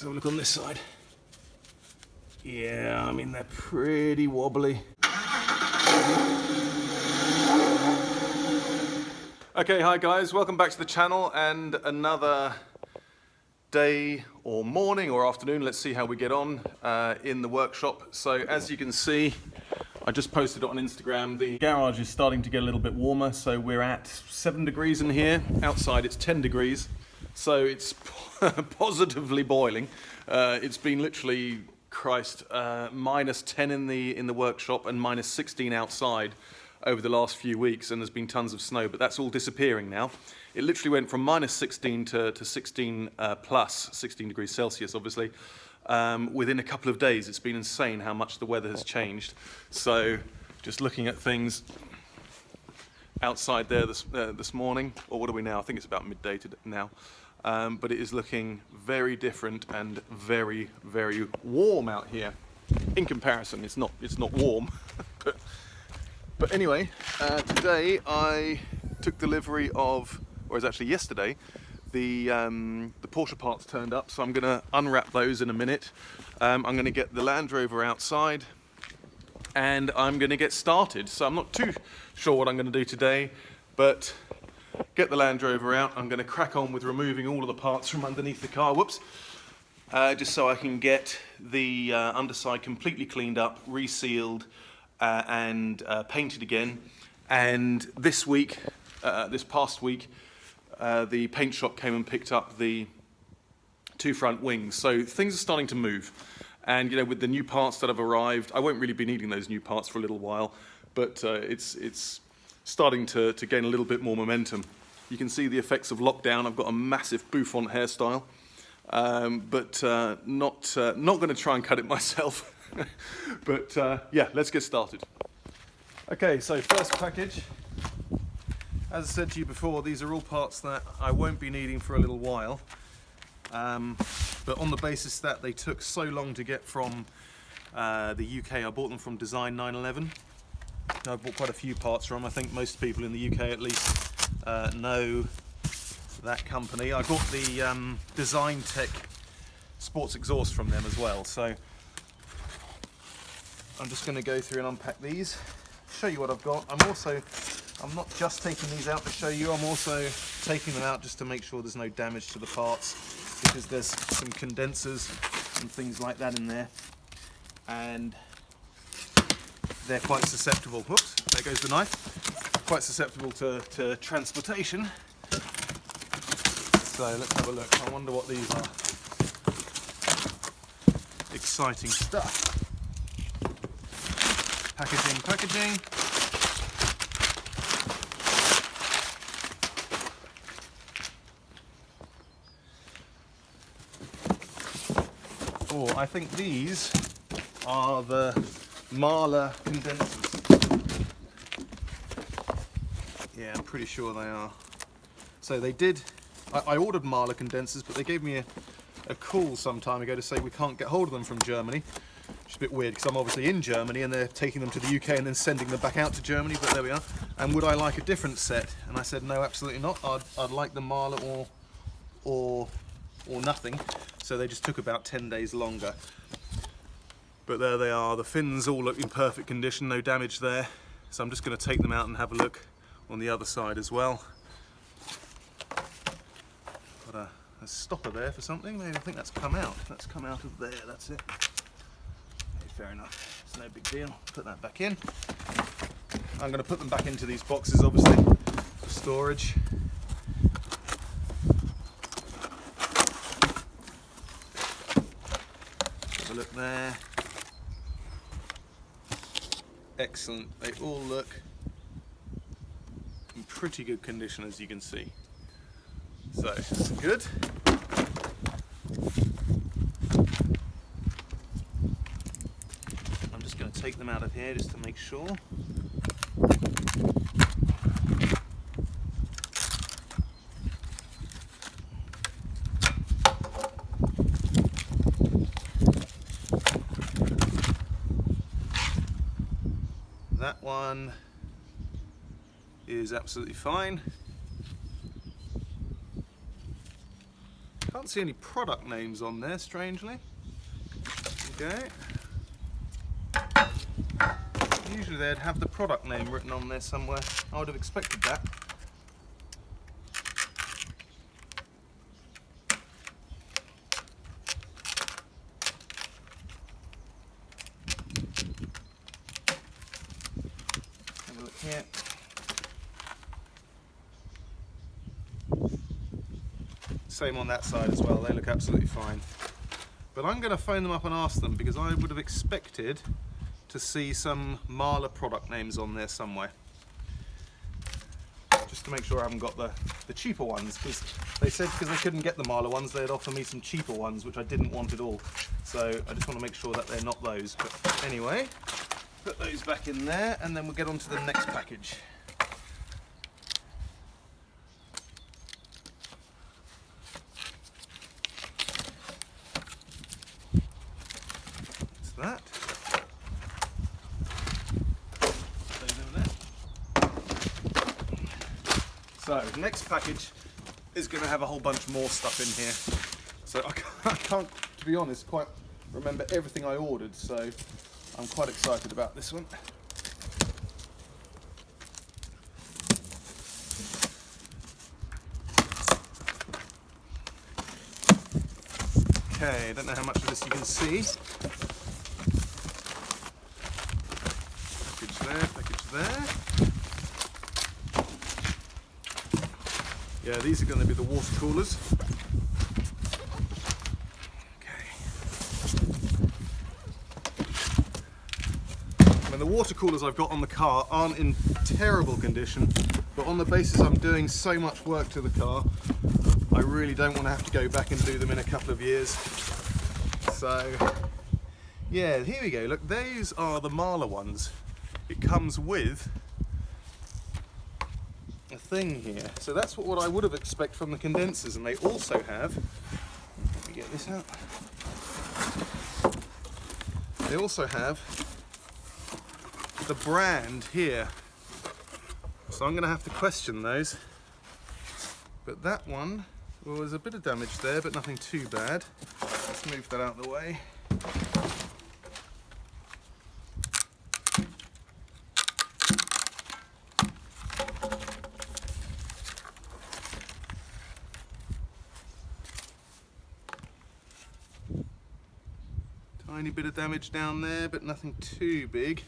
have a look on this side. Yeah, I mean, they're pretty wobbly. Okay, hi guys, welcome back to the channel and another day or morning or afternoon, let's see how we get on in the workshop. So as you can see, I just posted it on Instagram, the garage is starting to get a little bit warmer, so we're at 7 degrees in here. Outside it's 10 degrees, so it's positively boiling. It's been literally, Christ, minus 10 in the workshop and minus 16 outside over the last few weeks, and there's been tons of snow, but that's all disappearing now. It literally went from minus 16 to 16 plus, 16 degrees Celsius obviously, within a couple of days. It's been insane how much the weather has changed. So just looking at things outside there this morning, or what are we now? I think it's about midday now. But it is looking very different and very, very warm out here. In comparison, it's not warm. But anyway, today I took delivery of, or it was actually yesterday, the Porsche parts turned up, so I'm going to unwrap those in a minute. I'm going to get the Land Rover outside and I'm going to get started. So I'm not too sure what I'm going to do today, but get the Land Rover out. I'm going to crack on with removing all of the parts from underneath the car, whoops, just so I can get the underside completely cleaned up, resealed, and painted again. And this week, this past week, the paint shop came and picked up the 2 front wings. So things are starting to move. And you know, with the new parts that have arrived, I won't really be needing those new parts for a little while, but it's starting to gain a little bit more momentum. You can see the effects of lockdown. I've got a massive bouffant hairstyle, but not going to try and cut it myself. But yeah, let's get started. Okay, so first package. As I said to you before, these are all parts that I won't be needing for a little while. But on the basis that they took so long to get from the UK, I bought them from Design 911. I bought quite a few parts from. I think most people in the UK at least know that company. I got the Design Tech sports exhaust from them as well. So I'm just going to go through and unpack these, show you what I've got. I'm not just taking these out to show you, I'm also taking them out just to make sure there's no damage to the parts, because there's some condensers and things like that in there, and they're quite susceptible. Whoops, there goes the knife. Quite susceptible to transportation. So let's have a look. I wonder what these are. Exciting stuff. Packaging. Oh, I think these are the Marla condensers. Yeah, I'm pretty sure they are. So they did, I ordered Marla condensers, but they gave me a call some time ago to say we can't get hold of them from Germany. Which is a bit weird because I'm obviously in Germany and they're taking them to the UK and then sending them back out to Germany, but there we are. And would I like a different set? And I said no, absolutely not. I'd like the Marla or nothing. So they just took about 10 days longer. But there they are. The fins all look in perfect condition, no damage there. So I'm just going to take them out and have a look on the other side as well. Got a stopper there for something. Maybe I think that's come out. That's come out of there. That's it. Fair enough, it's no big deal. Put that back in. I'm going to put them back into these boxes, obviously, for storage. Have a look there. Excellent. They all look in pretty good condition, as you can see. So, that's good. Take them out of here just to make sure. That one is absolutely fine. Can't see any product names on there, strangely. Okay. Usually they'd have the product name written on there somewhere. I would have expected that. Have a look here. Same on that side as well, they look absolutely fine. But I'm going to phone them up and ask them, because I would have expected to see some Marla product names on there somewhere. Just to make sure I haven't got the cheaper ones, because they said because they couldn't get the Marla ones, they'd offer me some cheaper ones, which I didn't want at all. So I just want to make sure that they're not those. But anyway, put those back in there, and then we'll get on to the next package. That. So next package is going to have a whole bunch more stuff in here. So I can't, to be honest, quite remember everything I ordered. So I'm quite excited about this one. Okay, I don't know how much of this you can see. Package there. Yeah, these are going to be the water coolers. Okay. I mean, the water coolers I've got on the car aren't in terrible condition, but on the basis I'm doing so much work to the car, I really don't want to have to go back and do them in a couple of years. So, yeah, here we go. Look, those are the Marla ones. It comes with a thing here. So that's what I would have expected from the condensers, and they also have, let me get this out, they also have the brand here. So I'm going to have to question those. But that one, well, there's a bit of damage there, but nothing too bad. Let's move that out of the way. Tiny bit of damage down there, but nothing too big.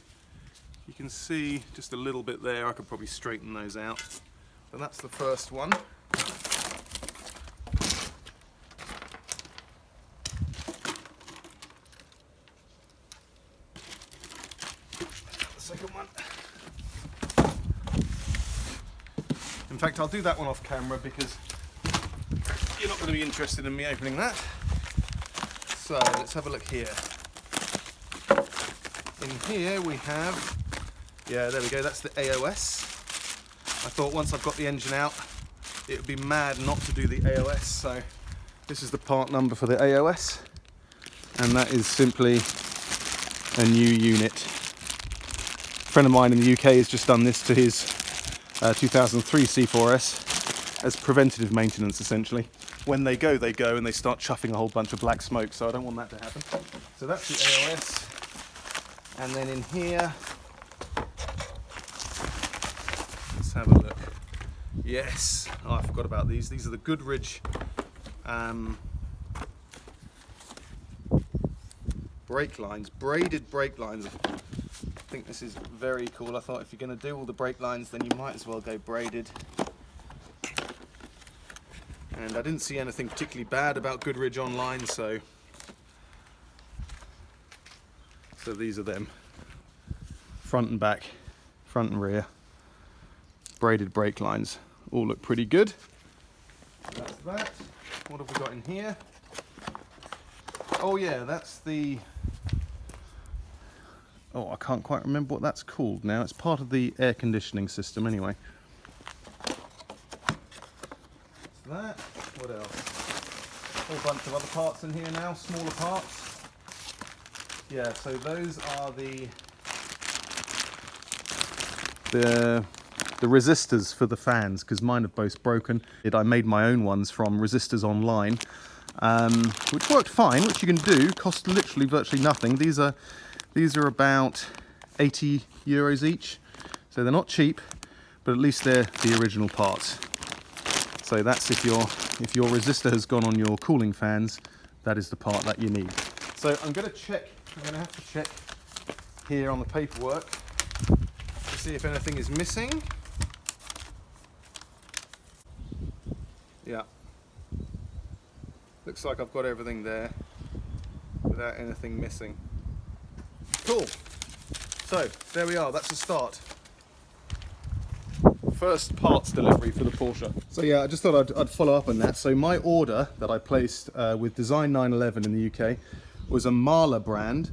You can see just a little bit there. I could probably straighten those out. But that's the first one. The second one. In fact, I'll do that one off camera because you're not going to be interested in me opening that. So let's have a look here. In here we have, yeah, there we go, that's the AOS. I thought once I've got the engine out, it would be mad not to do the AOS, so this is the part number for the AOS, and that is simply a new unit. A friend of mine in the UK has just done this to his 2003 C4S as preventative maintenance, essentially. When they go, and they start chuffing a whole bunch of black smoke, so I don't want that to happen. So that's the AOS. And then in here, let's have a look. Yes, oh, I forgot about these. These are the Goodrich brake lines, braided brake lines. I think this is very cool. I thought if you're going to do all the brake lines, then you might as well go braided. And I didn't see anything particularly bad about Goodrich online, so these are them. Front and back, front and rear, braided brake lines. All look pretty good. That's that. What have we got in here? Oh yeah, that's the... Oh, I can't quite remember what that's called now. It's part of the air conditioning system anyway. That. What else? A whole bunch of other parts in here now, smaller parts. Yeah, so those are the resistors for the fans, because mine have both broken. I made my own ones from resistors online, which worked fine, which you can do, cost literally virtually nothing. These are about 80 euros each, so they're not cheap, but at least they're the original parts. So that's if your resistor has gone on your cooling fans, that is the part that you need. So I'm going to have to check here on the paperwork to see if anything is missing. Yeah. Looks like I've got everything there without anything missing. Cool. So there we are, that's the start. First parts delivery for the Porsche. So yeah, I just thought I'd follow up on that. So my order that I placed with Design 911 in the UK was a Mahler brand.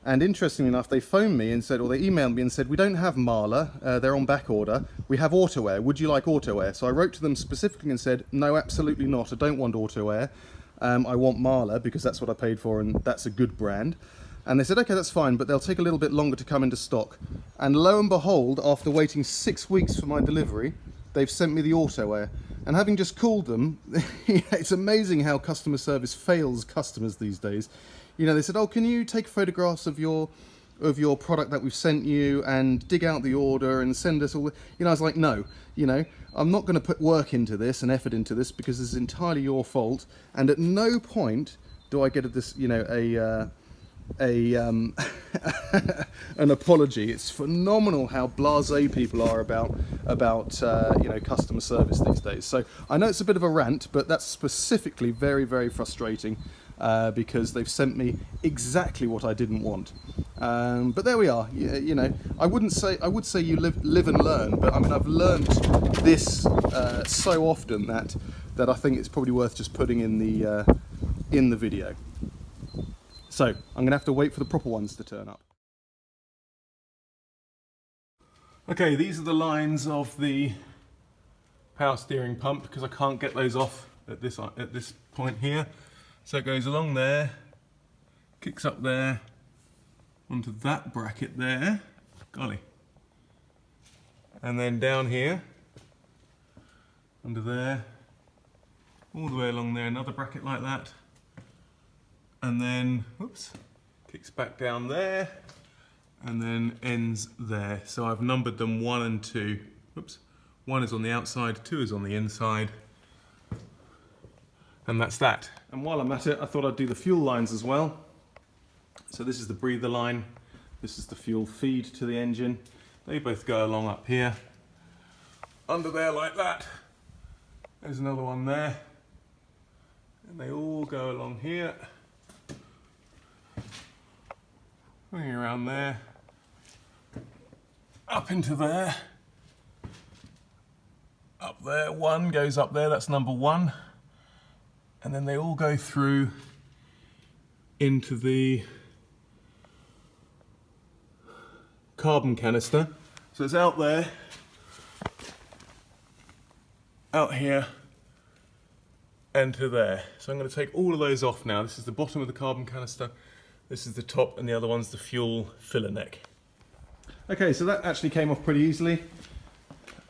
And interestingly enough, they phoned me and said, or they emailed me and said, we don't have Mahler, they're on back order. We have auto air, would you like auto air? So I wrote to them specifically and said, no, absolutely not, I don't want auto air. I want Mahler because that's what I paid for and that's a good brand. And they said, okay, that's fine, but they'll take a little bit longer to come into stock. And lo and behold, after waiting 6 weeks for my delivery, they've sent me the auto air. And having just called them, it's amazing how customer service fails customers these days. You know, they said, oh, can you take photographs of your product that we've sent you and dig out the order and send us all the... You know, I was like, no, you know, I'm not going to put work into this and effort into this because this is entirely your fault. And at no point do I get this, you know, an apology. It's phenomenal how blasé people are about you know, customer service these days. So I know it's a bit of a rant, but that's specifically very, very frustrating because they've sent me exactly what I didn't want. But there we are. You know, I would say you live and learn, but I mean I've learned this so often that I think it's probably worth just putting in the video. So I'm going to have to wait for the proper ones to turn up. Okay, these are the lines of the power steering pump because I can't get those off at this point here. So it goes along there, kicks up there, onto that bracket there, golly, and then down here, under there, all the way along there, another bracket like that. And then, whoops, kicks back down there, and then ends there. So I've numbered them 1 and 2. Whoops, 1 is on the outside, 2 is on the inside, and that's that. And while I'm at it, I thought I'd do the fuel lines as well. So this is the breather line, this is the fuel feed to the engine. They both go along up here, under there like that. There's another one there, and they all go along here. Going around there, up into there, up there, 1 goes up there, that's number 1, and then they all go through into the carbon canister. So it's out there, out here, and to there. So I'm going to take all of those off now. This is the bottom of the carbon canister. This is the top, and the other one's the fuel filler neck. Okay, so that actually came off pretty easily.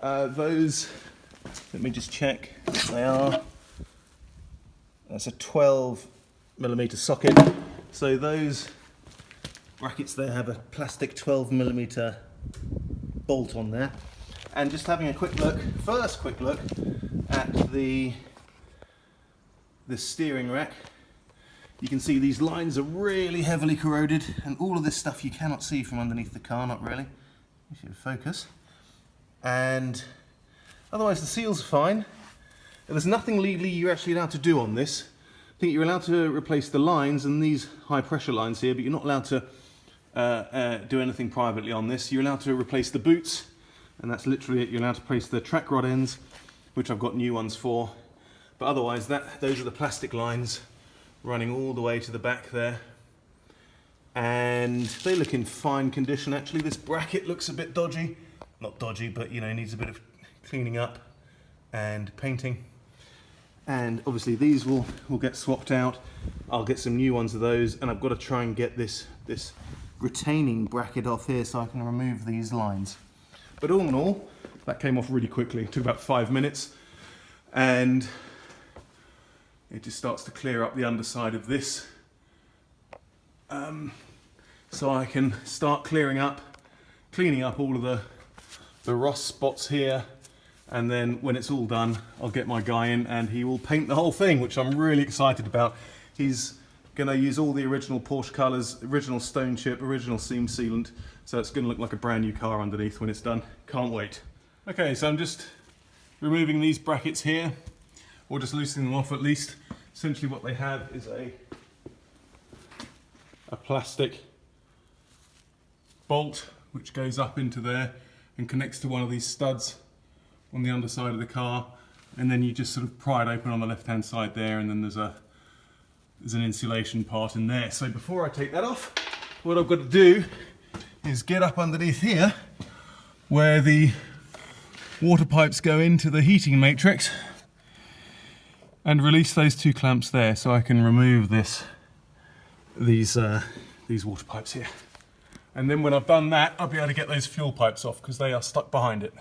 Those, let me just check, they are, that's a 12mm socket. So those brackets there have a plastic 12mm bolt on there. And just having a quick look, first quick look at the steering rack. You can see these lines are really heavily corroded, and all of this stuff you cannot see from underneath the car, not really. You should focus. And otherwise the seals are fine. There's nothing legally you're actually allowed to do on this. I think you're allowed to replace the lines and these high pressure lines here, but you're not allowed to do anything privately on this. You're allowed to replace the boots, and that's literally it. You're allowed to replace the track rod ends, which I've got new ones for. But otherwise, those are the plastic lines running all the way to the back there, and they look in fine condition actually. This bracket looks a bit dodgy, not dodgy, but you know, needs a bit of cleaning up and painting, and obviously these will get swapped out. I'll get some new ones of those, and I've got to try and get this retaining bracket off here so I can remove these lines. But all in all, that came off really quickly. It took about 5 minutes, and it just starts to clear up the underside of this. So I can start cleaning up all of the rust spots here, and then when it's all done, I'll get my guy in and he will paint the whole thing, which I'm really excited about. He's gonna use all the original Porsche colours, original stone chip, original seam sealant, so it's gonna look like a brand new car underneath when it's done. Can't wait. Okay, so I'm just removing these brackets here, or just loosening them off at least. Essentially what they have is a plastic bolt which goes up into there and connects to one of these studs on the underside of the car, and then you just sort of pry it open on the left hand side there, and then there's an insulation part in there. So before I take that off, what I've got to do is get up underneath here where the water pipes go into the heating matrix and release those two clamps there, so I can remove these water pipes here. And then when I've done that, I'll be able to get those fuel pipes off because they are stuck behind it.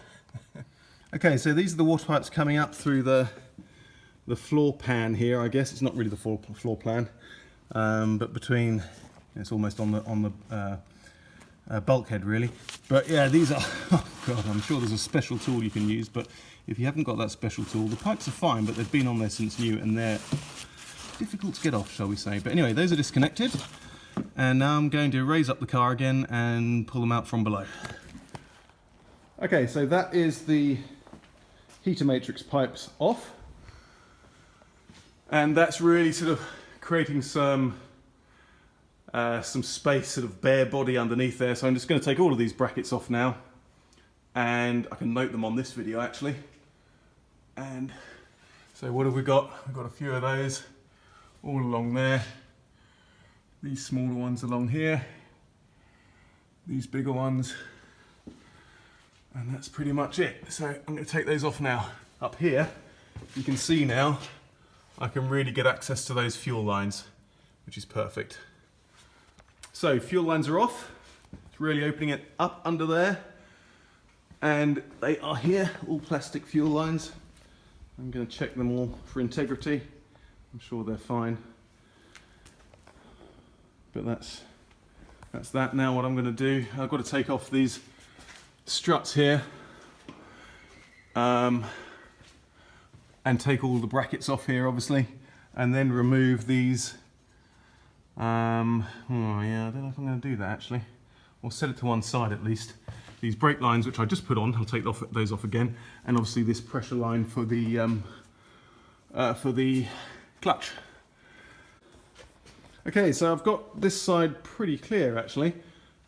Okay, so these are the water pipes coming up through the floor pan here. I guess it's not really the floor plan, but between, it's almost on the bulkhead really. But yeah, these are, oh god, I'm sure there's a special tool you can use, but if you haven't got that special tool, the pipes are fine, but they've been on there since new and they're difficult to get off, shall we say. But anyway, those are disconnected, and now I'm going to raise up the car again and pull them out from below. Okay, so that is the heater matrix pipes off, and that's really sort of creating some space, sort of bare body underneath there. So I'm just going to take all of these brackets off now, and I can note them on this video actually. And so what have we got? We've got a few of those all along there, these smaller ones along here, these bigger ones, and that's pretty much it. So I'm going to take those off now. Up here you can see now I can really get access to those fuel lines, which is perfect. So fuel lines are off. It's really opening it up under there, and they are here, all plastic fuel lines. I'm going to check them all for integrity. I'm sure they're fine. But that's that. Now what I'm going to do, I've got to take off these struts here, and take all the brackets off here obviously, and then remove these. Oh yeah, I don't know if I'm going to do that actually. Or set it to one side at least. These brake lines, which I just put on, I'll take those off again, and obviously this pressure line for the clutch. Okay, so I've got this side pretty clear actually.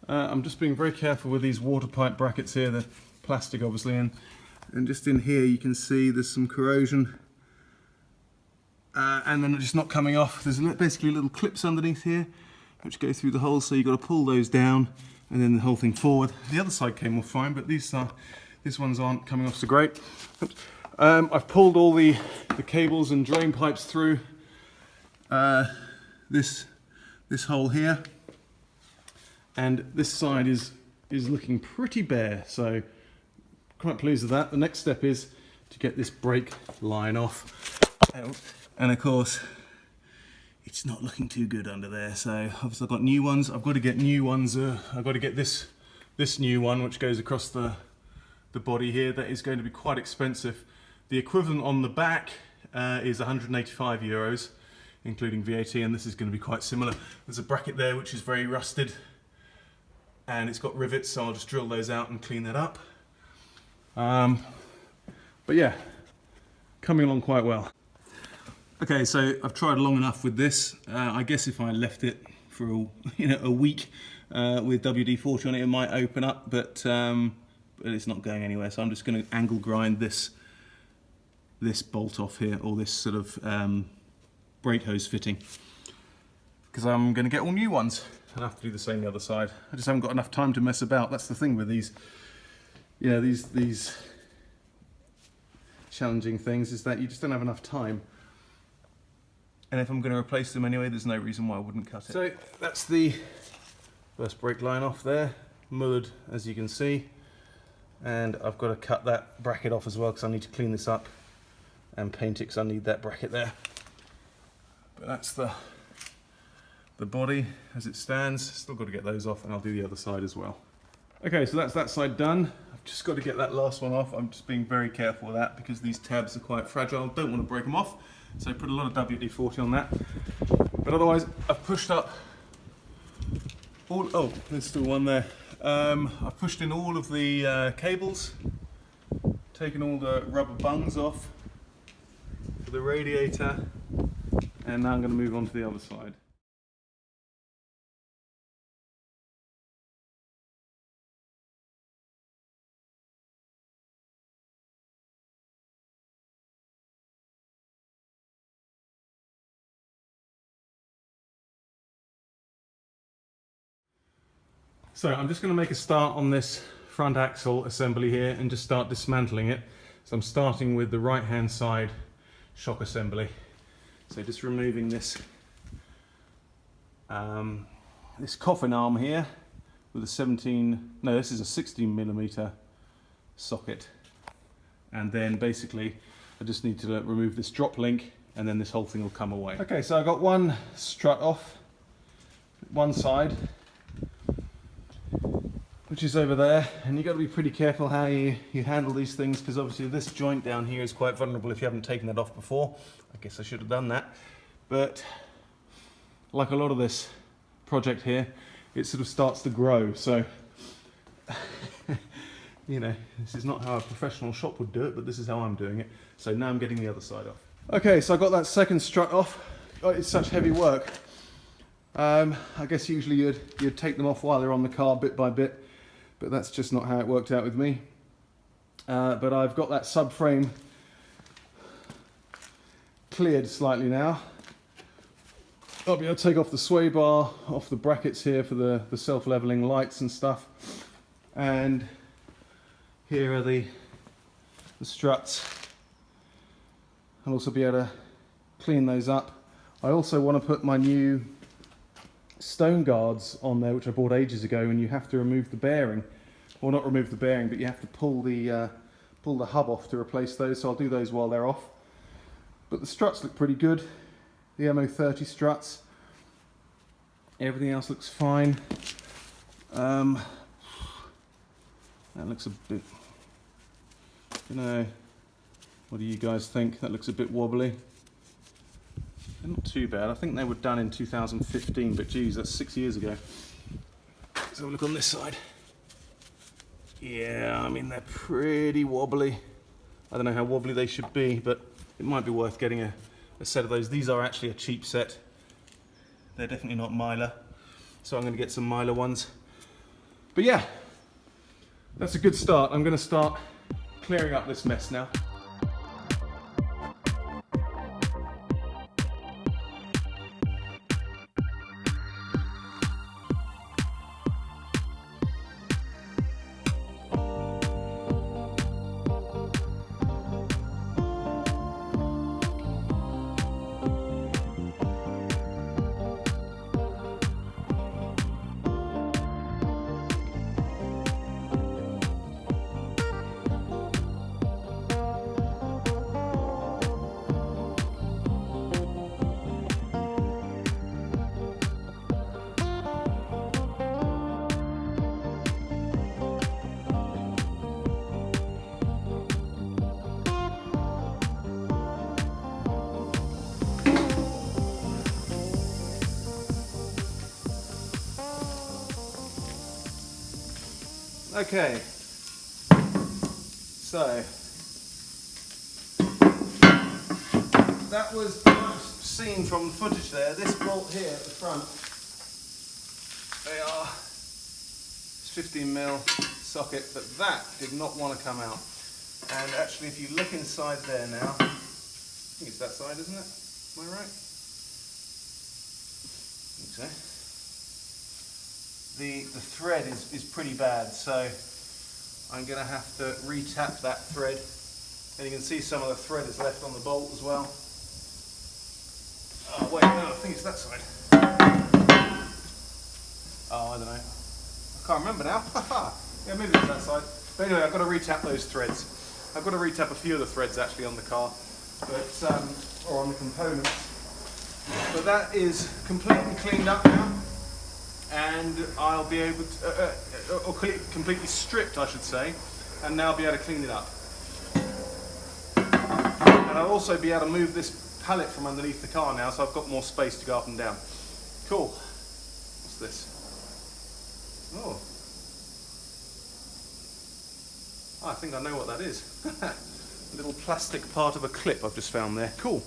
I'm just being very careful with these water pipe brackets here. They're plastic obviously, and just in here you can see there's some corrosion, and then just not coming off. There's basically little clips underneath here which go through the hole, so you've got to pull those down and then the whole thing forward. The other side came off fine, but these ones aren't coming off so great. I've pulled all the cables and drain pipes through this hole here, and this side is looking pretty bare, so quite pleased with that. The next step is to get this brake line off, and of course it's not looking too good under there. So obviously I've got new ones. I've got to get new ones. I've got to get this new one which goes across the body here. That is going to be quite expensive. The equivalent on the back is 185 euros, including VAT, and this is going to be quite similar. There's a bracket there which is very rusted, and it's got rivets, so I'll just drill those out and clean that up. But yeah, coming along quite well. Okay, so I've tried long enough with this. I guess if I left it for a week with WD-40 on it, it might open up, but it's not going anywhere. So I'm just going to angle grind this bolt off here, or this sort of brake hose fitting, because I'm going to get all new ones. I'll have to do the same the other side. I just haven't got enough time to mess about. That's the thing with these, these challenging things, is that you just don't have enough time. And if I'm going to replace them anyway, there's no reason why I wouldn't cut it. So that's the first brake line off there, mullered as you can see. And I've got to cut that bracket off as well, because I need to clean this up and paint it, because I need that bracket there. But that's the body as it stands. Still got to get those off, and I'll do the other side as well. Okay, so that's that side done. I've just got to get that last one off. I'm just being very careful with that because these tabs are quite fragile. Don't want to break them off, so put a lot of WD-40 on that. But otherwise, I've pushed up all, oh, there's still one there. I've pushed in all of the cables, taken all the rubber bungs off for the radiator, and now I'm going to move on to the other side. So I'm just going to make a start on this front axle assembly here and just start dismantling it. So I'm starting with the right hand side shock assembly. So just removing this this coffin arm here with a 16mm socket, and then basically I just need to remove this drop link and then this whole thing will come away. Okay, so I got one strut off one side, which is over there, and you've got to be pretty careful how you handle these things, because obviously this joint down here is quite vulnerable if you haven't taken that off before. I guess I should have done that, but like a lot of this project here, it sort of starts to grow, so you know, this is not how a professional shop would do it, but this is how I'm doing it. So now I'm getting the other side off. Okay, so I got that second strut off. Oh, it's such heavy work. I guess usually you'd take them off while they're on the car bit by bit, but that's just not how it worked out with me. But I've got that subframe cleared slightly now. I'll be able to take off the sway bar, off the brackets here for the self-leveling lights and stuff. And here are the struts. I'll also be able to clean those up. I also want to put my new stone guards on there, which I bought ages ago, and you have to remove the bearing. Well, not remove the bearing, but you have to pull the hub off to replace those, so I'll do those while they're off. But the struts look pretty good, the MO30 struts. Everything else looks fine. That looks a bit, you know, what do you guys think? That looks a bit wobbly. They're not too bad. I think they were done in 2015, but geez, that's 6 years ago. Let's have a look on this side. Yeah, I mean, they're pretty wobbly. I don't know how wobbly they should be, but it might be worth getting a set of those. These are actually a cheap set. They're definitely not Mylar, so I'm going to get some Mylar ones. But yeah, that's a good start. I'm going to start clearing up this mess now. Okay, so that was the most seen from the footage there. This bolt here at the front, they are 15mm socket, but that did not want to come out. And actually, if you look inside there now, I think it's that side, isn't it? Am I right? I think so. The thread is pretty bad, so I'm going to have to re-tap that thread, and you can see some of the thread is left on the bolt as well. Oh wait, no, I think it's that side. Oh, I don't know. I can't remember now. Yeah, maybe it's that side. But anyway, I've got to re-tap those threads. I've got to re-tap a few of the threads actually on the car, but or on the components. But that is completely cleaned up now, and I'll be able to, or completely stripped I should say, and now be able to clean it up. And I'll also be able to move this pallet from underneath the car now, so I've got more space to go up and down. Cool. What's this? Oh. I think I know what that is. A little plastic part of a clip I've just found there. Cool.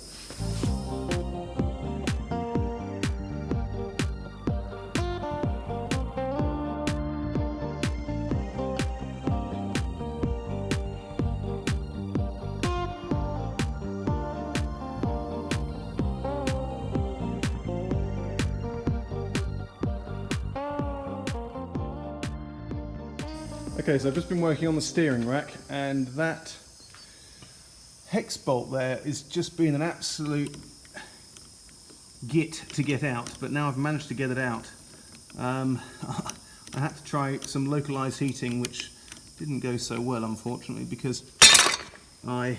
Okay, so I've just been working on the steering rack, and that hex bolt there is just been an absolute git to get out, but now I've managed to get it out. I had to try some localized heating, which didn't go so well unfortunately, because I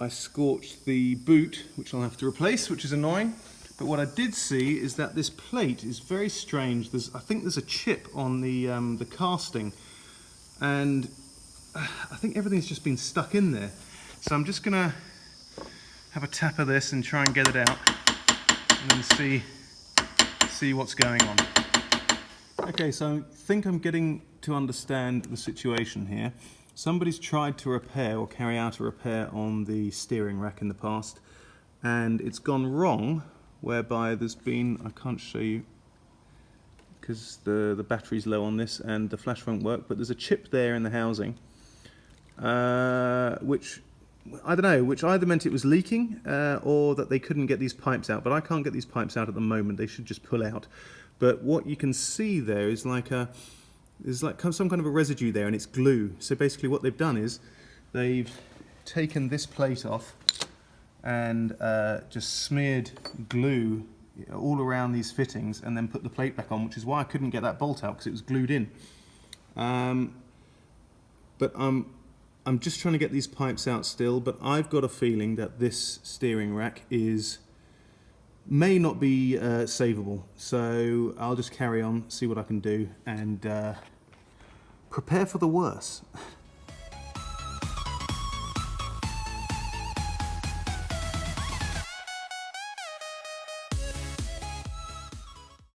scorched the boot, which I'll have to replace, which is annoying. But what I did see is that this plate is very strange. I think there's a chip on the casting, and I think everything's just been stuck in there. So I'm just gonna have a tap of this and try and get it out, and then see what's going on. Okay, so I think I'm getting to understand the situation here. Somebody's tried to repair or carry out a repair on the steering rack in the past, and it's gone wrong, whereby there's been, I can't show you because the battery's low on this and the flash won't work, but there's a chip there in the housing, which, I don't know, which either meant it was leaking or that they couldn't get these pipes out, but I can't get these pipes out at the moment. They should just pull out. But what you can see there is there's like some kind of a residue there, and it's glue. So basically what they've done is they've taken this plate off and just smeared glue all around these fittings and then put the plate back on, which is why I couldn't get that bolt out, because it was glued in. But I'm just trying to get these pipes out still, but I've got a feeling that this steering rack may not be savable. So I'll just carry on, see what I can do, and prepare for the worst.